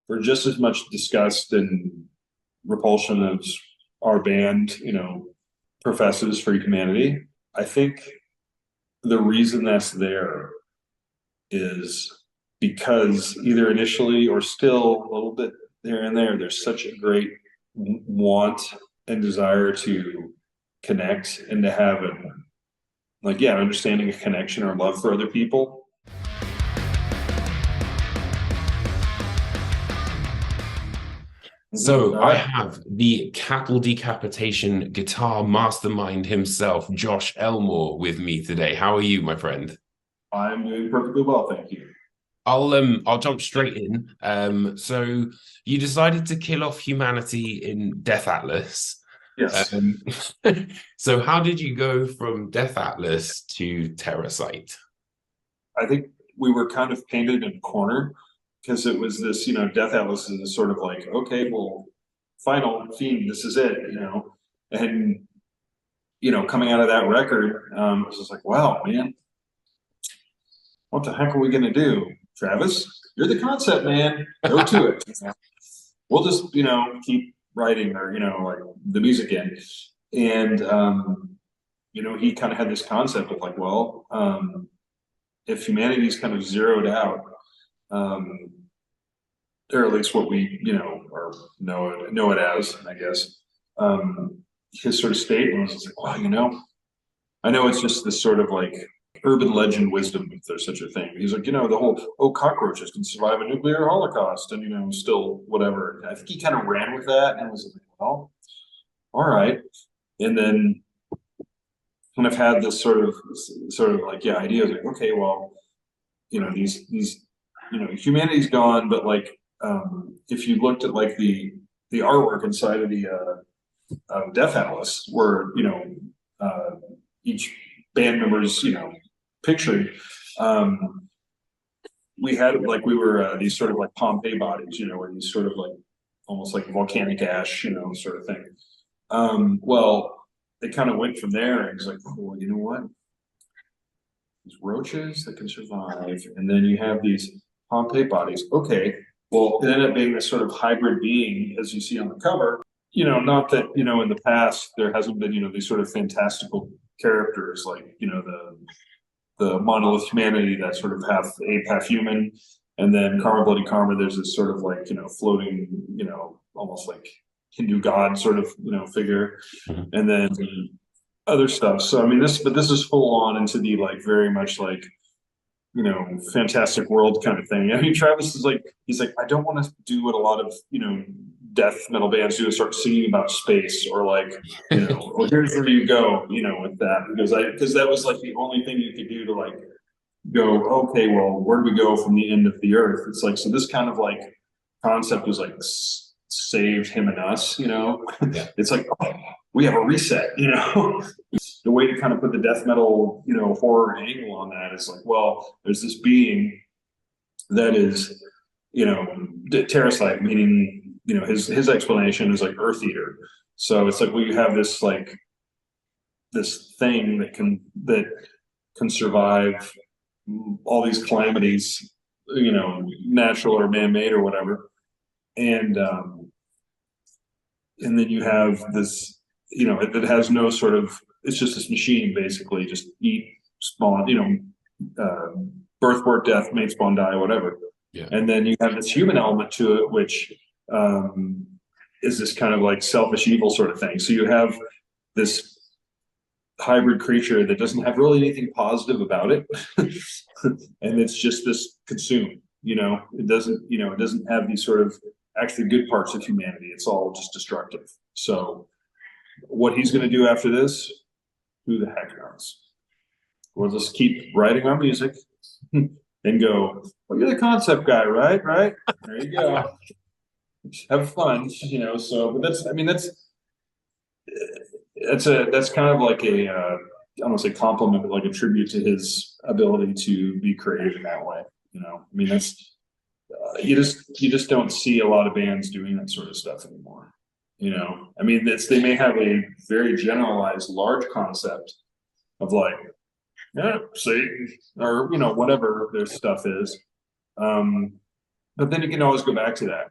for just as much disgust and repulsion as our band, professes for humanity. I think the reason that's there is because either initially or still a little bit there and there's such a great want and desire to connect and to have understanding a connection or love for other people. So I have the Cattle Decapitation guitar mastermind himself, Josh Elmore, with me today. How are you, my friend? I'm doing perfectly well, thank you. I'll jump straight in. So you decided to kill off humanity in Death Atlas. Yes. So how did you go from Death Atlas to Terrasite? I think we were kind of painted in a corner because it was this, Death Atlas is sort of like, okay, well, final theme, this is it, and coming out of that record, it was just like, wow, man, what the heck are we gonna do? Travis, you're the concept man, go to it. We'll just, keep writing or, like the music in. And, he kind of had this concept of like, well, if humanity's kind of zeroed out, or at least what we, or know it as, I guess, his sort of statement was like, well, I know it's just this sort of like urban legend wisdom, if there's such a thing. He's like, the whole, cockroaches can survive a nuclear holocaust and, still whatever. I think he kind of ran with that and was like, well, all right. And then kind of had this sort of like, idea of like, okay, well, these, humanity's gone, but like, if you looked at like the artwork inside of the Death Atlas, where each band member's pictured, we had like we were these sort of like Pompeii bodies, or these sort of like almost like volcanic ash, sort of thing. Well, it kind of went from there, and it's like, oh, well, you know what? These roaches that can survive, and then you have these Pompeii bodies. Okay, well, it ended up being this sort of hybrid being, as you see on the cover. Not that in the past there hasn't been these sort of fantastical characters like the monolith humanity that sort of half ape, half human, and then Karma Bloody Karma. There's this sort of like floating, almost like Hindu god sort of figure, and then other stuff. So I mean, this is full on into the like very much like fantastic world kind of thing. I mean, Travis is like, he's like, I don't want to do what a lot of death metal bands do, and start singing about space or like well, here's where you go with that, because that was like the only thing you could do to like go, okay, well, where do we go from the end of the earth? It's like, so this kind of like concept was like saved him and us. It's like, oh, we have a reset. The way to kind of put the death metal horror angle on that is like, well, there's this being that is Terrasite, meaning his explanation is like earth eater. So it's like, well, you have this like this thing that can survive all these calamities, natural or man-made or whatever, and then you have this, it has no sort of, it's just this machine basically, just eat, spawn, birth, work, death, mate, spawn, die, whatever. Yeah. And then you have this human element to it, which is this kind of like selfish evil sort of thing. So you have this hybrid creature that doesn't have really anything positive about it. And it's just this consume, it doesn't have these sort of actually good parts of humanity. It's all just destructive. So what he's going to do after this, who the heck knows? We'll just keep writing our music and go, well, you're the concept guy, right? Right. There you go. Have fun, so, but that's kind of like a, I don't want to say compliment, but like a tribute to his ability to be creative in that way. That's, you just don't see a lot of bands doing that sort of stuff anymore. They may have a very generalized large concept of like, Satan, or whatever their stuff is, but then you can always go back to that.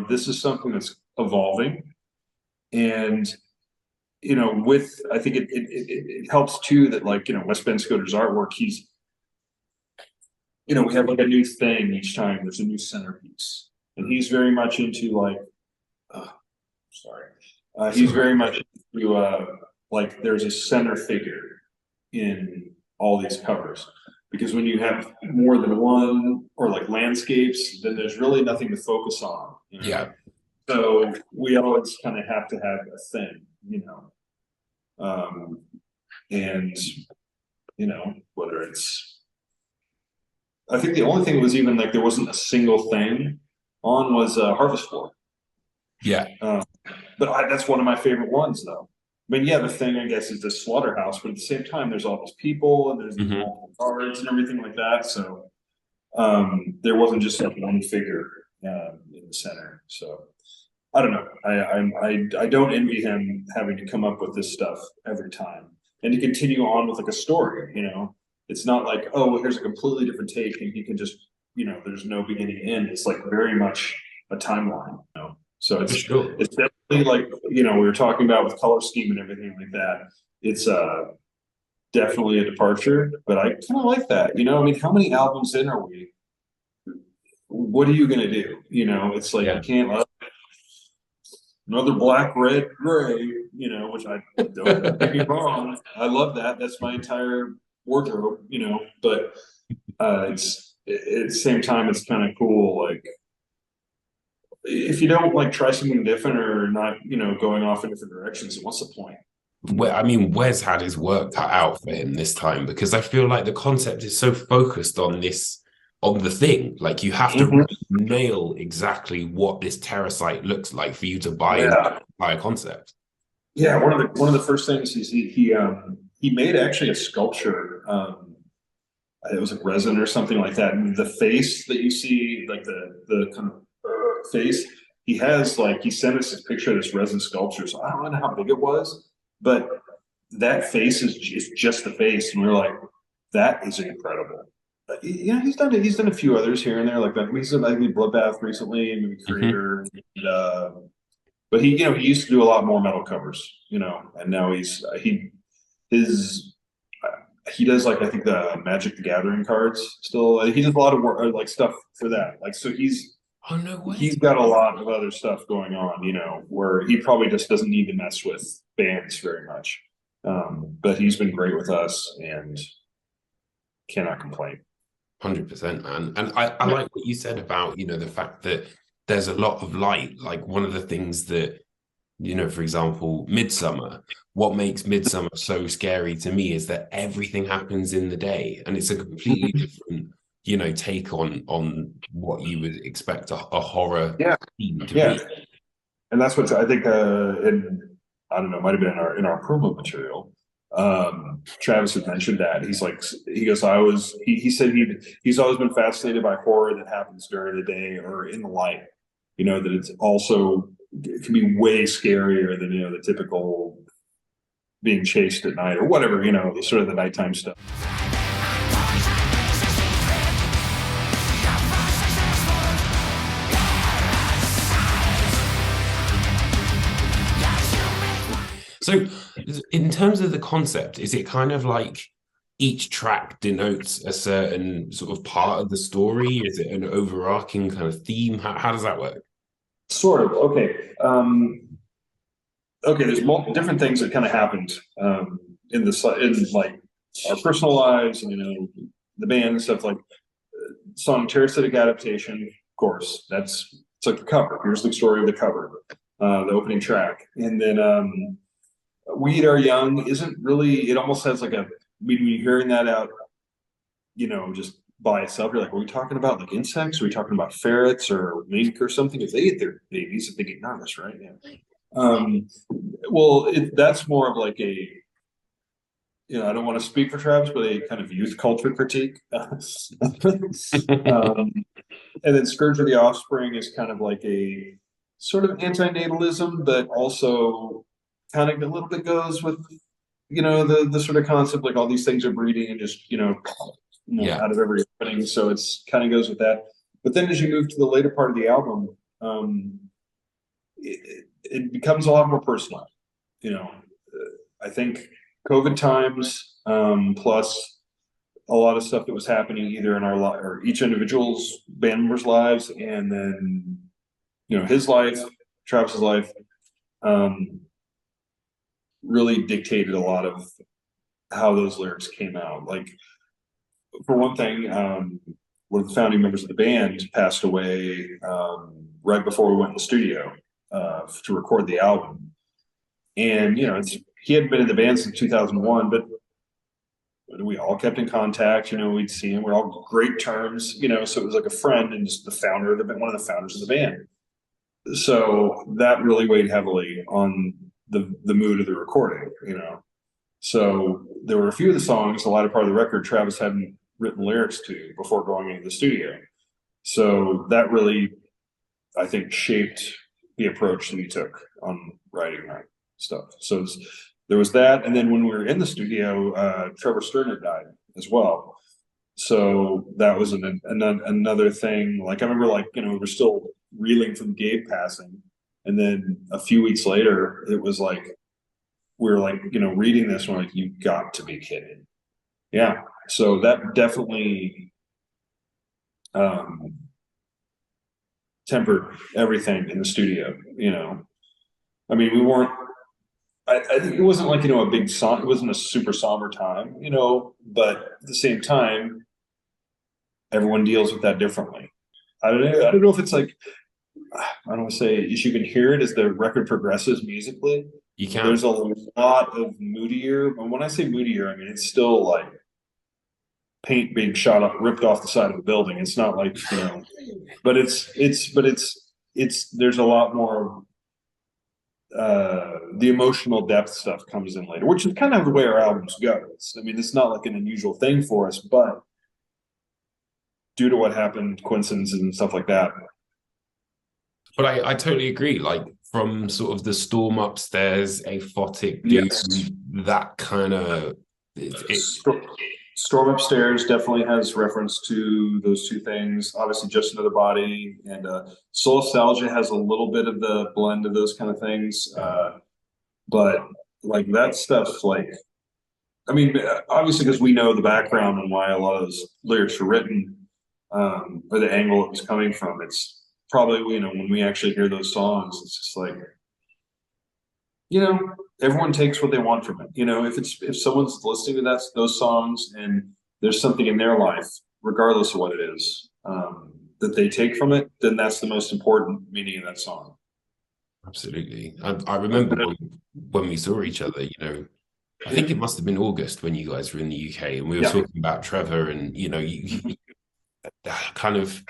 This is something that's evolving, and I think it helps too that Wes Benscoter's artwork, we have like a new thing each time. There's a new centerpiece, and he's very much into he's very much into there's a center figure in all these covers, because when you have more than one, or like landscapes, then there's really nothing to focus on. Yeah. So we always kind of have to have a thing, and whether it's, I think the only thing was even like there wasn't a single thing on was Harvest Floor. Yeah. But that's one of my favorite ones, though. I mean, yeah, the thing, I guess, is the slaughterhouse, but at the same time, there's all these people and there's these multiple guards and everything like that. So there wasn't just like one figure in the center. So I don't know. I don't envy him having to come up with this stuff every time and to continue on with like a story. It's not like, oh, well, here's a completely different take, and he can just, there's no beginning and end. It's like very much a timeline. So it's definitely like, we were talking about with color scheme and everything like that. It's definitely a departure, but I kind of like that. I mean, how many albums in are we? What are you gonna do? It's like you can't another black, red, gray. Which I don't get me wrong. I love that. That's my entire wardrobe. But it's at the same time, it's kind of cool. Like, if you don't like try something different or not, going off in different directions, what's the point? Well, I mean, Wes had his work cut out for him this time, because I feel like the concept is so focused on the thing. Like, you have to nail exactly what this Terrasite looks like for you to buy the entire concept. Yeah, one of the first things is he made actually a sculpture. It was like resin or something like that, and the face that you see, like the kind of face, he sent us a picture of this resin sculpture. So I don't know how big it was, but that face is just the face, and we were like, that is incredible. Yeah, he's done a few others here and there like that. He's done, I think, Bloodbath recently, and maybe Creator. But he used to do a lot more metal covers, and now he does, like, I think the Magic the Gathering cards still. He does a lot of work, like stuff for that. Like, so he's got a lot of other stuff going on, where he probably just doesn't need to mess with bands very much. But he's been great with us and cannot complain. 100%, man. And I like what you said about, the fact that there's a lot of light. Like, one of the things that, for example, Midsummer, what makes Midsummer so scary to me is that everything happens in the day, and it's a completely different, take on what you would expect a horror theme to be. And that's what I think, and I don't know, it might have been in our promo material. Travis had mentioned that. He goes, he said he's always been fascinated by horror that happens during the day or in the light, that it can be way scarier than, the typical being chased at night or whatever, sort of the nighttime stuff. So in terms of the concept, is it kind of like each track denotes a certain sort of part of the story? Is it an overarching kind of theme? How does that work? Sort of. Okay. There's multiple different things that kind of happened in like our personal lives, and the band and stuff. Like song "Terrasitic Adaptation," of course. It's like the cover. Here's the story of the cover, the opening track, and then "We Eat Our Young" isn't really. It almost has like when you're hearing that out, just by itself, you're like, are we talking about like insects? Are we talking about ferrets or mink or something? If they eat their babies, if they get nervous, right? Yeah. Well, that's more of like a, I don't want to speak for Travis, but a kind of youth culture critique. And then "Scourge of the Offspring" is kind of like a sort of anti-natalism, but also kind of a little bit goes with, the sort of concept, like all these things are breeding and just, out of every opening. So it's kind of goes with that. But then as you move to the later part of the album, it becomes a lot more personal. You know, I think COVID times, plus a lot of stuff that was happening either in our life or each individual's band members' lives, and then, you know, his life, Travis's life, really dictated a lot of how those lyrics came out. Like, for one thing, one of the founding members of the band passed away right before we went in the studio to record the album. And, you know, he hadn't been in the band since 2001, but we all kept in contact. You know, we'd see him. We're all great terms, you know, so it was like a friend and just the founder of the band, one of the founders of the band. So that really weighed heavily on the mood of the recording, you know. So there were a few of the songs, the latter part of the record, Travis hadn't written lyrics to before going into the studio. So that really, I think, shaped the approach that we took on writing that stuff. So there was that. And then when we were in the studio, Trevor Strnad died as well. So that was another thing. Like, I remember, like, you know, we were still reeling from Gabe passing. And then a few weeks later, it was like, we were like, you know, reading this, and we're like, you got to be kidding. Yeah. So that definitely tempered everything in the studio, you know. I mean, we weren't, I think it wasn't like, you know, a big song, it wasn't a super somber time, you know, but at the same time, everyone deals with that differently. I don't know if it's like, I don't want to say, you can hear it as the record progresses musically. You can. There's a lot of moodier, but when I say moodier, I mean, it's still like paint being shot up, ripped off the side of a building. It's not like, you know, but there's a lot more, the emotional depth stuff comes in later, which is kind of the way our albums go. I mean, it's not like an unusual thing for us, but due to what happened, coincidences and stuff like that. But I totally agree. Like, from sort of the storm upstairs, a Photic Doom, yes, that kind of Storm Upstairs definitely has reference to those two things. Obviously, Just Another Body, and Solastalgia has a little bit of the blend of those kind of things. But like that stuff, like, I mean, obviously, because we know the background and why a lot of those lyrics were written, or the angle it was coming from. It's probably, you know, when we actually hear those songs, it's just like, you know, everyone takes what they want from it. You know, if someone's listening to those songs and there's something in their life, regardless of what it is, that they take from it, then that's the most important meaning of that song. Absolutely. I remember when we saw each other, you know, I think it must have been August when you guys were in the UK, and we were talking about Trevor, and, you know, you kind of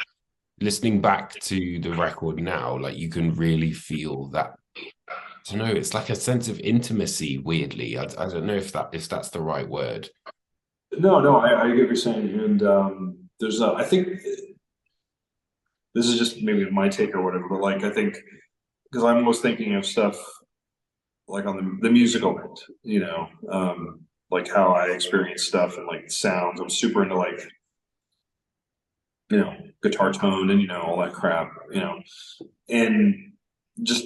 listening back to the record now, like, you can really feel that. I don't know, it's like a sense of intimacy, weirdly. I don't know if that's the right word. No, I get what you're saying. And there's I think this is just maybe my take or whatever, but like, I think, because I'm always thinking of stuff like on the musical end, you know, like how I experience stuff and like sounds. I'm super into, like, you know, guitar tone and, you know, all that crap, you know, and just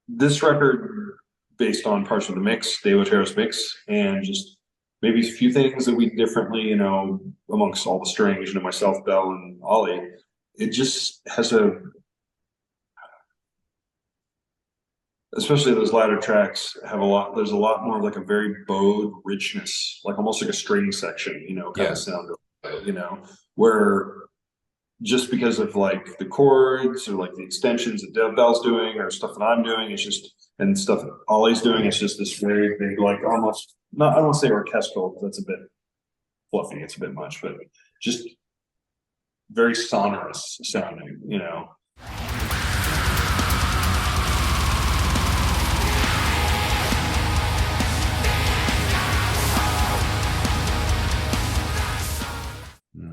this record based on parts of the mix, De Terra's mix, and just maybe a few things that we differently, you know, amongst all the strings, you know, myself, Bell, and Ollie, it just has especially those latter tracks have there's a lot more of like a very bowed richness, like almost like a string section, you know, kind of sound, you know, where just because of like the chords or like the extensions that Bell's doing or stuff that I'm doing, it's just, and stuff that Ollie's doing, it's just this very big, like almost, not, I don't want to say orchestral, because that's a bit fluffy, it's a bit much, but just very sonorous sounding, you know.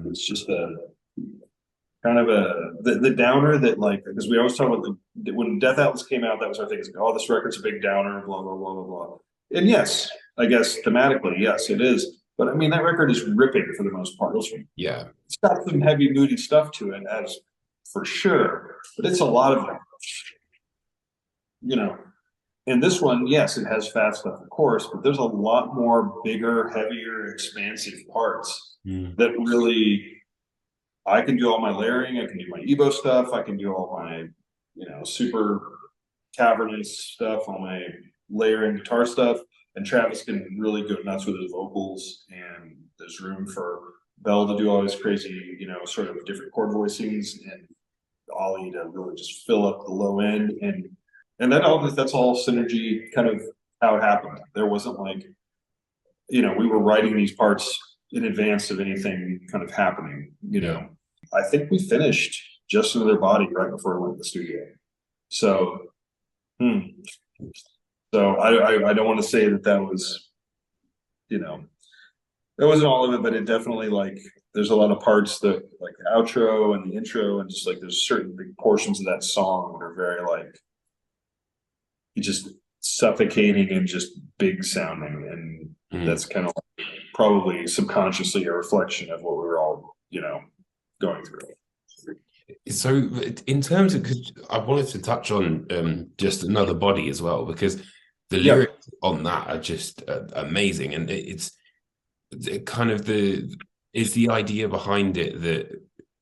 It's just kind of the downer that, like, because we always talk about when Death Atlas came out, that was our thing. It's like, oh, this record's a big downer, blah, blah, blah, blah, blah. And yes, I guess thematically, yes, it is. But I mean, that record is ripping for the most part. Yeah. It's got some heavy, moody stuff to it, as for sure, but it's a lot of like, and this one, yes, it has fast stuff, of course, but there's a lot more bigger, heavier, expansive parts that really, I can do all my layering, I can do my Ebo stuff, I can do all my, super cavernous stuff, all my layering guitar stuff, and Travis can really go nuts with his vocals, and there's room for Bell to do all his crazy, sort of different chord voicings, and Ollie to really just fill up the low end, and that's all synergy, kind of how it happened. There wasn't like, we were writing these parts in advance of anything kind of happening, I think we finished Just Another Body right before we went to the studio. So, so I don't want to say that was, that wasn't all of it, but it definitely, like, there's a lot of parts that, like the outro and the intro, and just like there's certain big portions of that song that are very like, just suffocating and just big sounding, and that's kind of probably subconsciously a reflection of what we were all, going through. So in terms of, because I wanted to touch on Just Another Body as well, because the lyrics on that are just amazing, and it's kind of is the idea behind it that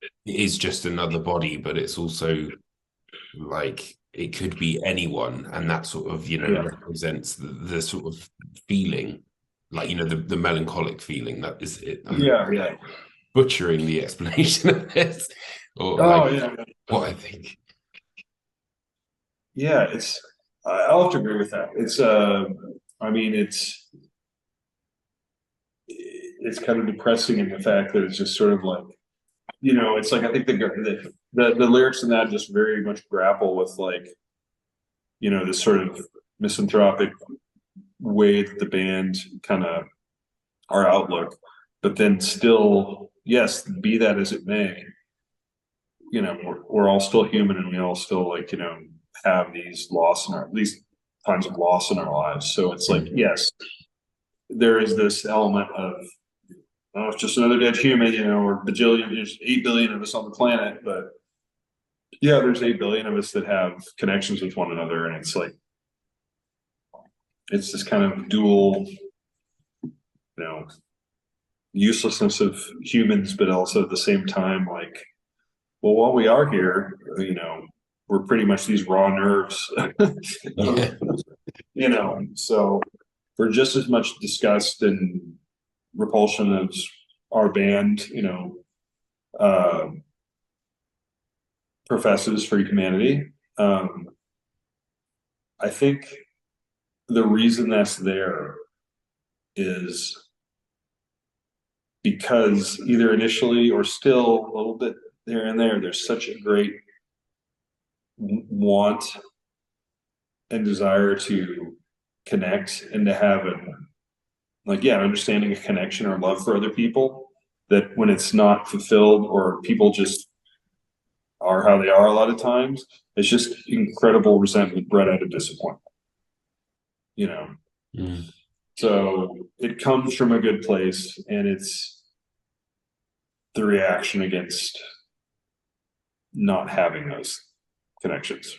it is just another body, but it's also like it could be anyone, and that sort of represents the sort of feeling, like the melancholic feeling that is it. Butchering the explanation of this, or what I think. Yeah, I'll have to agree with that. It's kind of depressing in the fact that it's just sort of like, it's like, I think the lyrics in that just very much grapple with, like, this sort of misanthropic way that the band kind of, our outlook, but then still, yes, be that as it may, we're all still human, and we all still, like, have these times of loss in our lives. So it's like, yes, there is this element of, it's just another dead human, or there's 8 billion of us on the planet, but yeah, there's 8 billion of us that have connections with one another, and it's like, it's this kind of dual, uselessness of humans, but also at the same time, like, well, while we are here, we're pretty much these raw nerves, so we're just as much disgust and repulsion as our band, professes for humanity. I think the reason that's there is because either initially or still a little bit there and there's such a great want and desire to connect and to have an understanding, a connection or love for other people, that when it's not fulfilled, or people just are how they are a lot of times, it's just incredible resentment bred out of disappointment, So it comes from a good place, and it's the reaction against not having those connections.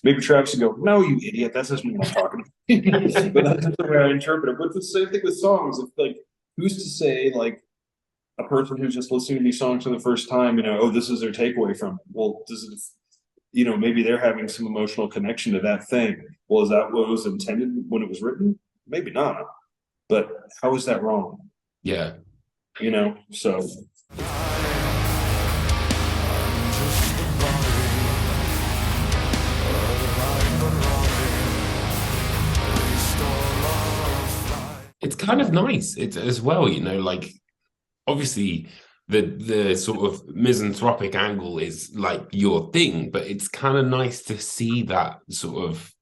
Maybe Travis would go, "No, you idiot, that's just me not talking." But that's the way I interpret it. But it's the same thing with songs. It's like, who's to say, like, a person who's just listening to these songs for the first time, this is their takeaway from it? Well, does it, maybe they're having some emotional connection to that thing. Well, is that what was intended when it was written? Maybe not. But how is that wrong? Yeah. So. It's kind of nice. It's as well, like, obviously the sort of misanthropic angle is like your thing, but it's kind of nice to see that sort of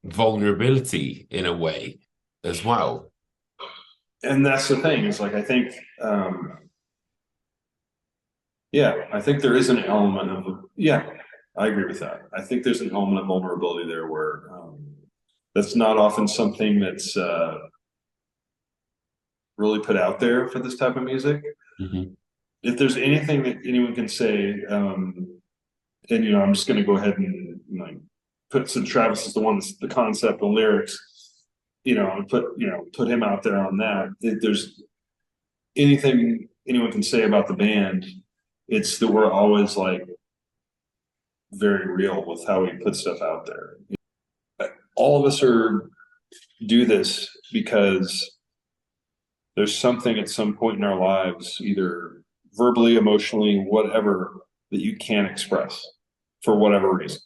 vulnerability in a way as well. And that's the thing, is like, I think, I think there is an element of, I agree with that. I think there's an element of vulnerability there where that's not often something that's really put out there for this type of music. if there's anything that anyone can say, and I'm just going to go ahead and like put, since Travis is the one that's the concept and lyrics, and put him out there on that. If there's anything anyone can say about the band, it's that we're always like very real with how we put stuff out there. All of us do this because there's something at some point in our lives, either verbally, emotionally, whatever, that you can't express for whatever reason.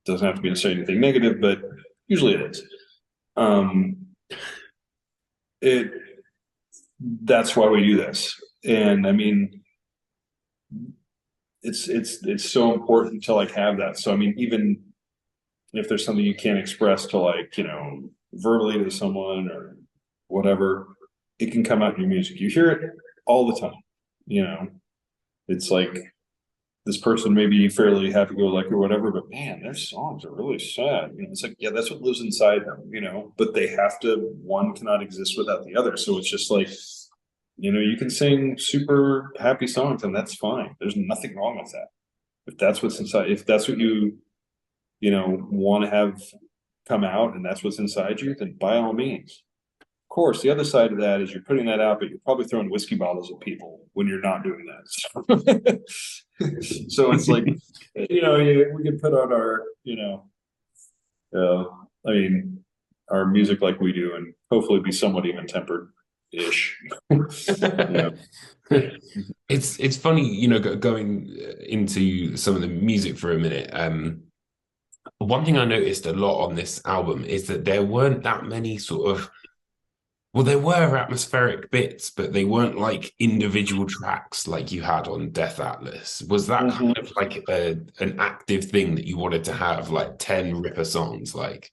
Doesn't have to be to say anything negative, but usually it is. That's why we do this. And I mean, it's so important to like have that. So I mean, even if there's something you can't express to like, verbally to someone or whatever, it can come out in your music. You hear it all the time. It's like this person may be fairly happy-go-lucky or whatever, but man, their songs are really sad. It's like, yeah, that's what lives inside them, but they have to, one cannot exist without the other. So it's just like, you can sing super happy songs and that's fine. There's nothing wrong with that. If that's what's inside, if that's what you want to have come out and that's what's inside you, then by all means. Of course, the other side of that is you're putting that out, but you're probably throwing whiskey bottles at people when you're not doing that. So it's like, we can put out our, I mean, our music like we do and hopefully be somewhat even tempered ish. It's funny, going into some of the music for a minute. One thing I noticed a lot on this album is that there weren't that many there were atmospheric bits, but they weren't like individual tracks like you had on Death Atlas. Was that kind of like an active thing that you wanted to have, like 10 ripper songs? Like,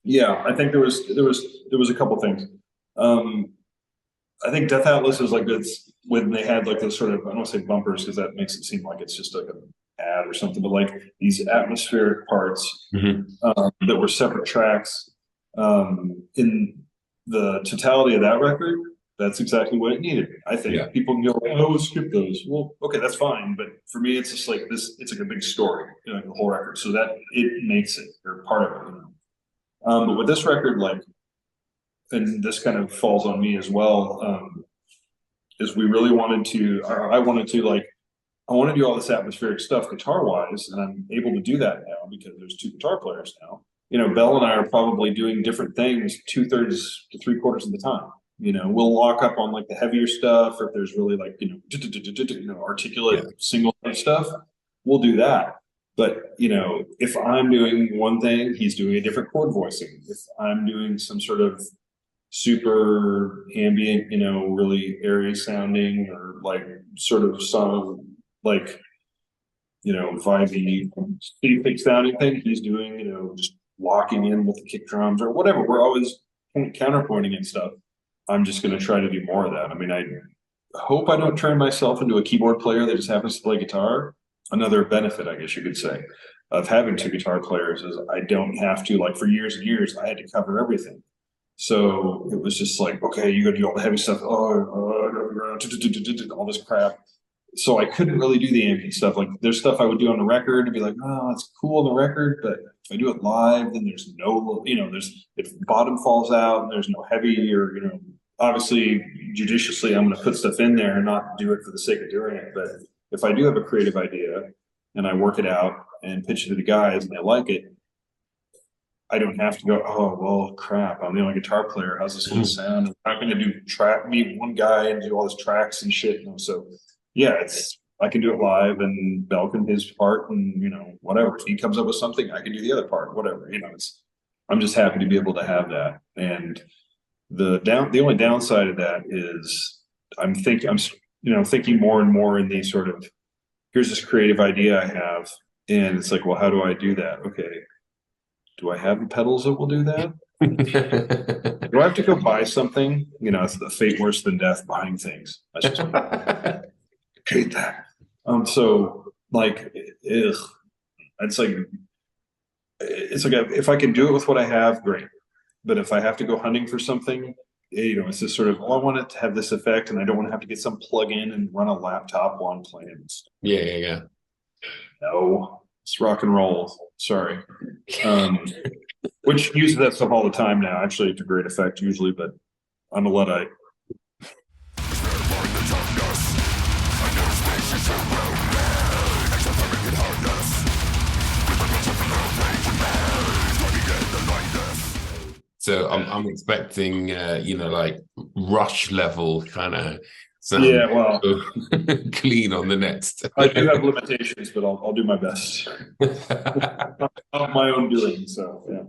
yeah, I think there was a couple things. I think Death Atlas is like this when they had like those sort of, I don't want to say bumpers because that makes it seem like it's just like an ad or something, but like these atmospheric parts that were separate tracks. In the totality of that record, that's exactly what it needed. I think people can go, oh, skip those. Well, okay, that's fine. But for me, it's just like this, it's like a big story, like the whole record. So that it makes it, or part of it. But with this record, like, and this kind of falls on me as well, is we really wanted to, or I wanted to like, I want to do all this atmospheric stuff guitar wise, and I'm able to do that now because there's two guitar players now. Bell and I are probably doing different things 2/3 to 3/4 of the time. We'll lock up on like the heavier stuff, or if there's really like, articulate single stuff, we'll do that. But, if I'm doing one thing, he's doing a different chord voicing. If I'm doing some sort of super ambient, really airy sounding or like sort of some like, vibey, speed sounding thing, he's doing, just locking in with the kick drums or whatever. We're always counterpointing and stuff. I'm just going to try to do more of that. I mean, I hope I don't turn myself into a keyboard player that just happens to play guitar. Another benefit, I guess you could say, of having two guitar players is I don't have to, like for years and years, I had to cover everything. So it was just like, okay, you got to do all the heavy stuff, all this crap. So I couldn't really do the ambient stuff. Like there's stuff I would do on the record and be like, oh, it's cool on the record, but if I do it live, then there's no, there's, if the bottom falls out and there's no heavy or, obviously judiciously, I'm going to put stuff in there and not do it for the sake of doing it. But if I do have a creative idea and I work it out and pitch it to the guys and they like it, I don't have to go, oh, well, crap, I'm the only guitar player. How's this going to sound? I'm not going to do meet one guy and do all this tracks and shit. So yeah, I can do it live and Bell can his part and, whatever. If he comes up with something, I can do the other part, whatever, I'm just happy to be able to have that. And the only downside of that is I'm thinking more and more in these sort of, here's this creative idea I have. And it's like, well, how do I do that? Okay. Do I have the pedals that will do that? Do I have to go buy something? It's the fate worse than death buying things. I just hate that. So like, it's like if I can do it with what I have, great. But if I have to go hunting for something, it's this sort of, oh, I want it to have this effect, and I don't want to have to get some plug in and run a laptop while I'm playing. Yeah. No, it's rock and roll. Sorry. Which uses that stuff all the time now. Actually, to great effect usually, but I'm a Luddite. So I'm expecting like Rush level kind of sound. Yeah, well, clean on the next. I do have limitations, but I'll do my best. Of my own doing, so yeah.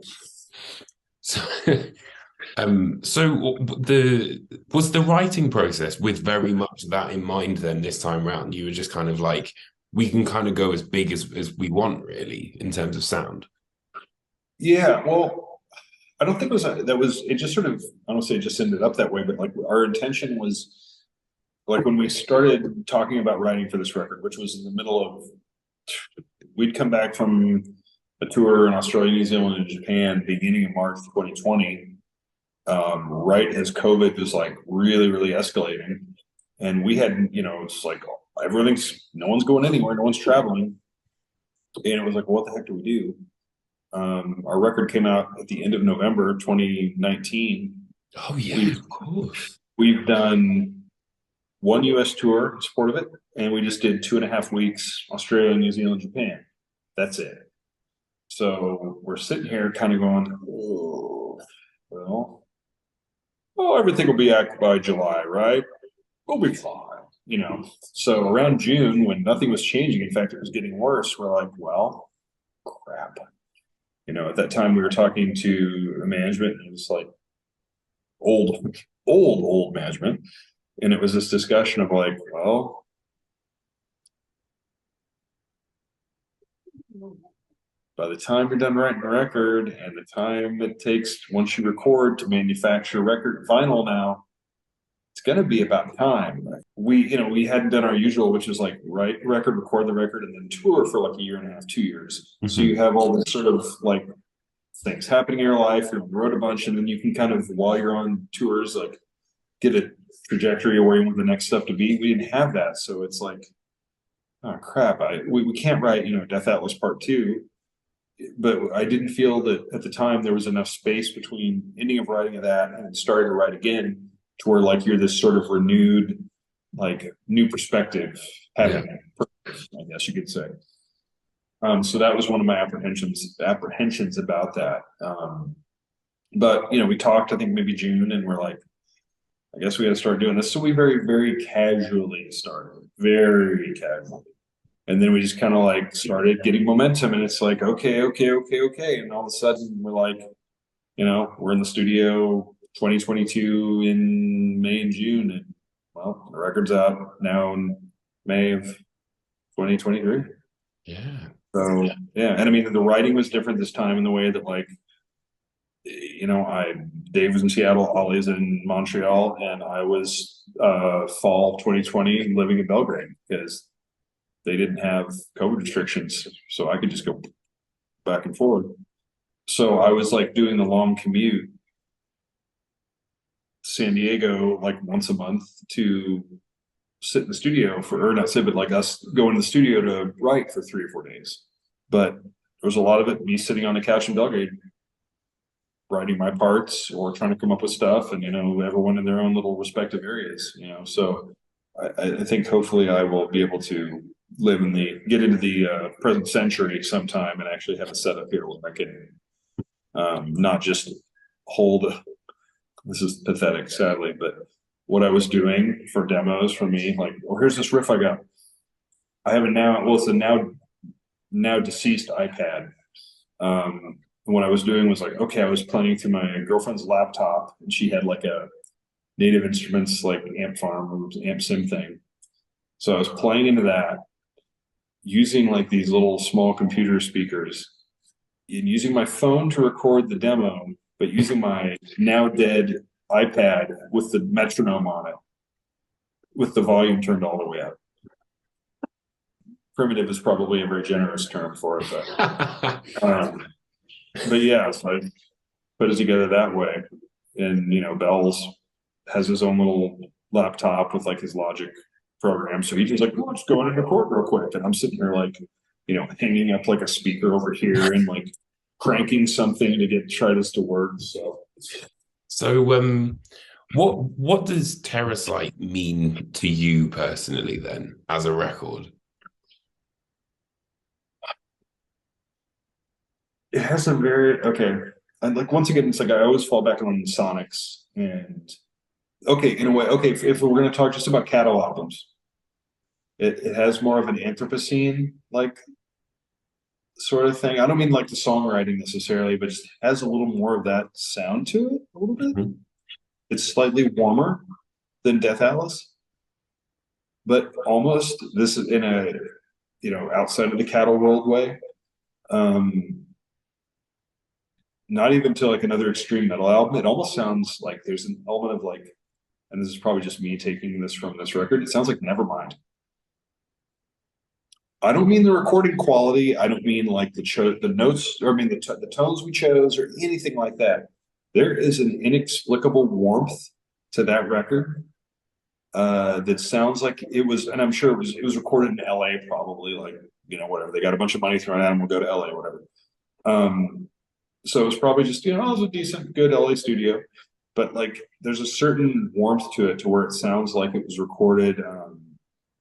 So was the writing process with very much that in mind then this time around? You were just kind of like, we can kind of go as big as we want, really, in terms of sound. Yeah, well, I don't think it just sort of, I don't say it just ended up that way, but like our intention was, like when we started talking about writing for this record, which was in the middle of, we'd come back from a tour in Australia, New Zealand, and Japan beginning of March 2020, right as COVID was like really, really escalating. And we had, it's like no one's going anywhere, no one's traveling. And it was like, well, what the heck do we do? Our record came out at the end of November 2019. Oh yeah, of course. We've done one US tour in support of it, and we just did 2.5 weeks Australia, New Zealand, Japan. That's it. So we're sitting here kind of going, everything will be out by July, right? We'll be fine, So around June, when nothing was changing, in fact, it was getting worse, we're like, well, crap. At that time we were talking to management, and it was like old management. And it was this discussion of like, well, by the time you're done writing a record and the time it takes once you record to manufacture record vinyl now, it's going to be about time. We hadn't done our usual, which is like write record, record the record, and then tour for like 1.5, 2 years. Mm-hmm. So you have all this sort of like things happening in your life. You wrote a bunch, and then you can kind of, while you're on tours, like get a trajectory of where you want the next stuff to be. We didn't have that, so it's like, oh crap! We can't write Death Atlas Part 2. But I didn't feel that at the time there was enough space between ending of writing of that and starting to write again, to where like you're this sort of renewed, like new perspective having purpose, I guess you could say. So that was one of my apprehensions about that. But we talked, I think maybe June, and we're like, I guess we got to start doing this. So we very, very casually started, very casually. And then we just kind of like started getting momentum, and it's like, okay. And all of a sudden we're like, we're in the studio 2022 in May and June, and well, the record's out now in May of 2023. Yeah. So yeah. And I mean, the writing was different this time in the way that like, Dave was in Seattle, Ollie's in Montreal, and I was fall 2020 living in Belgrade because they didn't have COVID restrictions, so I could just go back and forth. So I was like doing the long commute to San Diego like once a month to sit in the studio or not sit, but like us going to the studio to write for 3 or 4 days. But there was a lot of it me sitting on a couch in Belgrade, writing my parts or trying to come up with stuff, and everyone in their own little respective areas. So I think hopefully I will be able to get into the present century sometime and actually have a setup here where I can not just hold. This is pathetic, sadly, but what I was doing for demos for me, like, here's this riff I got. I have it's a now deceased iPad. What I was doing was like, okay, I was playing through my girlfriend's laptop, and she had like a Native Instruments like amp farm or amp sim thing. So I was playing into that, using like these little small computer speakers, and using my phone to record the demo, but using my now dead iPad with the metronome on it, with the volume turned all the way up. Primitive is probably a very generous term for it, but yeah, so I put it together that way, and bells has his own little laptop with like his Logic program. So he's like, let's go in and record real quick. And I'm sitting here like, you know, hanging up like a speaker over here and like cranking something to try this to work. So what does Terrasite mean to you personally then as a record? It has a very and like once again, it's like I always fall back on Sonics and in a way, if we're gonna talk just about Cattle albums, it has more of an Anthropocene like sort of thing. I don't mean like the songwriting necessarily, but just has a little more of that sound to it, a little bit. Mm-hmm. It's slightly warmer than Death Atlas, but almost this is in a, you know, outside of the Cattle world way. Not even to like another extreme metal album. It almost sounds like there's an element of like, and this is probably just me taking this from this record, it sounds like Nevermind. I don't mean the recording quality. I don't mean like the notes, or I mean the tones we chose or anything like that. There is an inexplicable warmth to that record that sounds like it was, and I'm sure it was recorded in LA probably, like, you know, whatever. They got a bunch of money thrown at them, we'll go to LA or whatever. So it was probably just, you know, it was a decent, good LA studio. But like there's a certain warmth to it to where it sounds like it was recorded,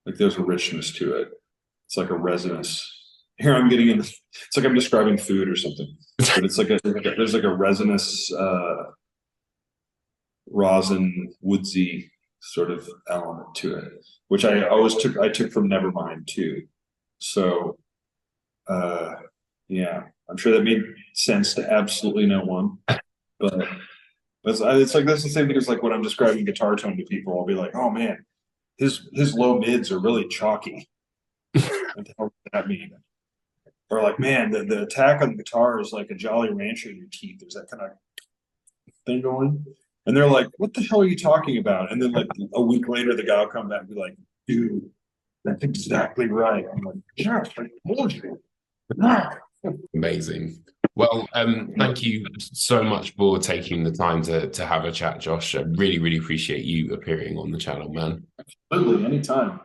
like there's a richness to it. It's like a resonance. Here I'm getting in. It's like I'm describing food or something, but it's like there's like a resinous, rosin, woodsy sort of element to it, which I took from Nevermind too. So, yeah, I'm sure that made sense to absolutely no one, but it's like that's the same thing as like when I'm describing guitar tone to people. I'll be like, oh man, his low mids are really chalky. What the hell does that mean? Or like, man, the attack on the guitar is like a Jolly Rancher in your teeth. There's that kind of thing going. And they're like, what the hell are you talking about? And then like a week later, the guy will come back and be like, dude, that's exactly right. I'm like, Josh, I told you. Amazing. Well, thank you so much for taking the time to have a chat, Josh. I really, really appreciate you appearing on the channel, man. Absolutely, anytime.